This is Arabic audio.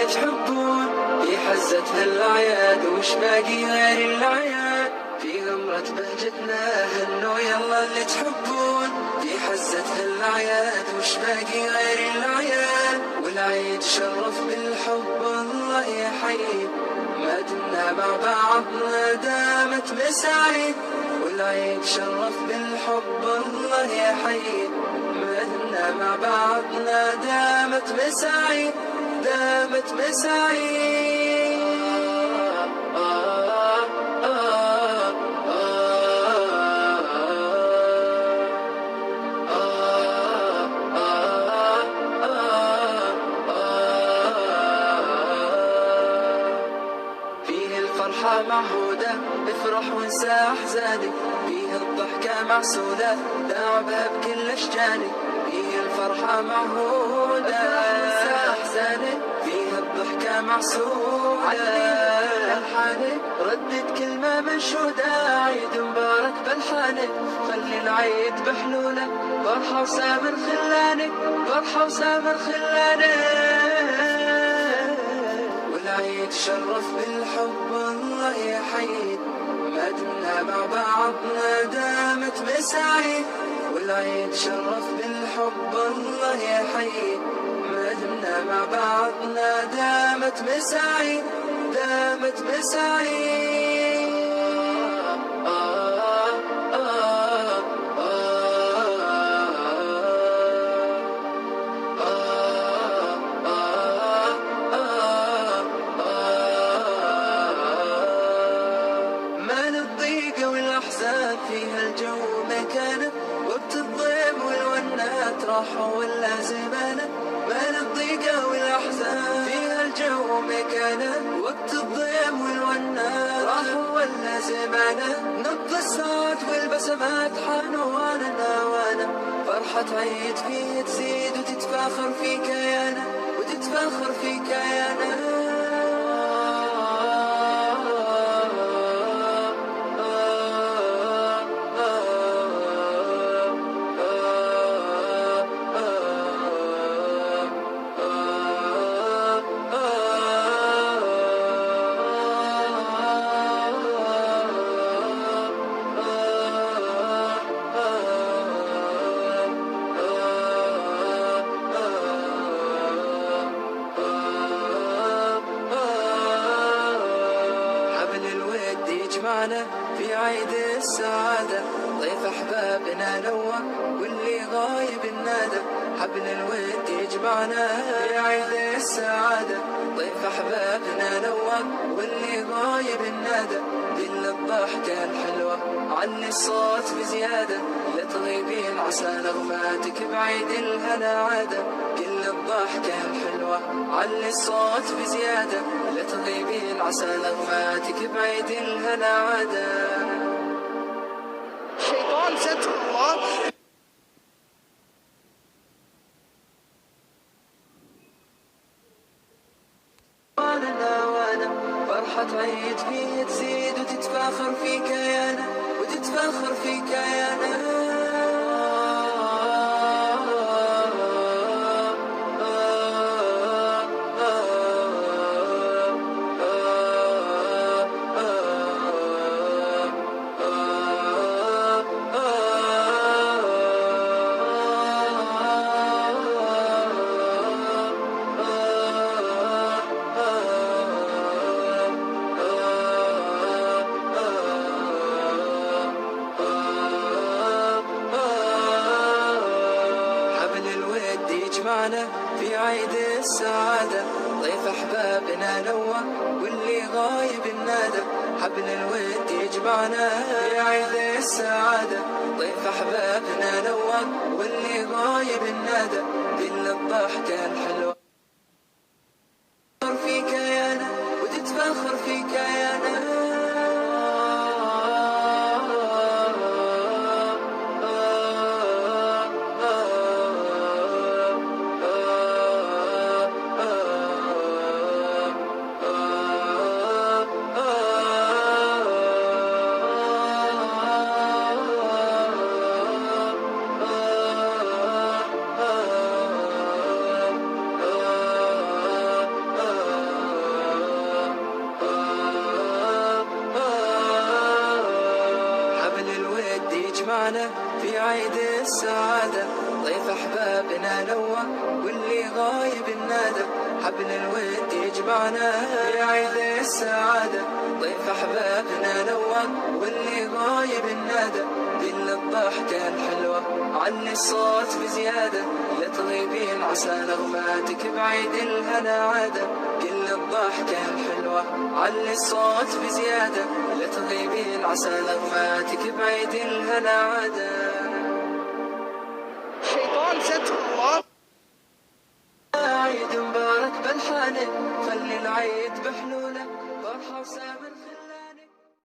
اللي تحبون في حزة هالأعياد، وش باقي غير الأعياد؟ في غمرة بهجتنا هنوا يلا اللي تحبون في حزة هالأعياد، وش باقي غير الأعياد؟ والعيد شرف بالحب الله يحيي، ما دمنا مع بعضنا دامت مساعي. والعيد شرف بالحب الله يحيي، ما دمنا مع بعضنا دامت مساعي، دامت مساعي. فيه الفرحة معهودة افرح وانسى أحزانك، فيه الضحكة معسولة داعبها بكل أشجانك. فيه الفرحة معهودة وانسى أحزانك، فيه الضحكة معسولة ألحانك. ردد كلمة منشودة عيد مبارك بألحانك، خلي العيد بحلولك فرحة وسامر خلانك، فرحة وسامر خلانك. والعيد شرف بالحب الله يحيي، ما دمنا مع بعضنا دامت مساعي. والعيد شرف بالحب الله يحيي، ما دمنا مع بعضنا دامت مساعي، دامت مساعي. فيها الجو مكانه، وقت الضيم والونات راحوا ولا زمانه. ما للضيقة والأحزان فيها الجو مكانه، وقت الضيم والونات راحوا ولا زمانه. نبض الساعات والبسمات حانوا وانا وانا، فرحة عيد فيه تزيد وتتفاخر في كيانه، وتتفاخر في كيانه. يجمعنا في عيد السعادة، ضيف أحبابنا نوى واللي غايب النادى. حبل الود يجمعنا في عيد السعادة، ضيف أحبابنا نوى واللي غايب النادى. دل الضحكة الحلوة علي الصوت بزيادة، لا تغيبين عسى نغماتك بعيد الهنا عادة. كل الضحكة الحلوة علي الصوت بزيادة، لا تغيبين عسى نغماتك بعيد الهنا عادة. شيطان ستر الله. وانا فرحة عيد فيه تزيد وتتفاخر في كيانه، وتتفاخر في كيانه. يجمعنا في عيد السعادة، ضيف أحبابنا نوى واللي غايب النادى. حبل الود يجمعنا في عيد السعادة، ضيف أحبابنا نوى واللي غايب النادى. دل الضحكة الحلوة في كيانه، وتتفاخر في كيانه. يجمعنا في عيد السعادة، ضيف أحبابنا نوى واللي غايب النادى، حبل الود يجمعنا في عيد السعادة، ضيف أحبابنا نوى واللي غايب النادى، كل الضحكة الحلوة علي الصوت بزيادة، لا تغيبين عسى نغماتك بعيد الهنا عادة، كل الضحكة الحلوة علي الصوت بزيادة، لا تغيبين عسى نغماتك بعيد الهنا عادة. شيطان ستر الله. عيد مبارك بالحانه، خلي العيد بحلوله، فرحة وسام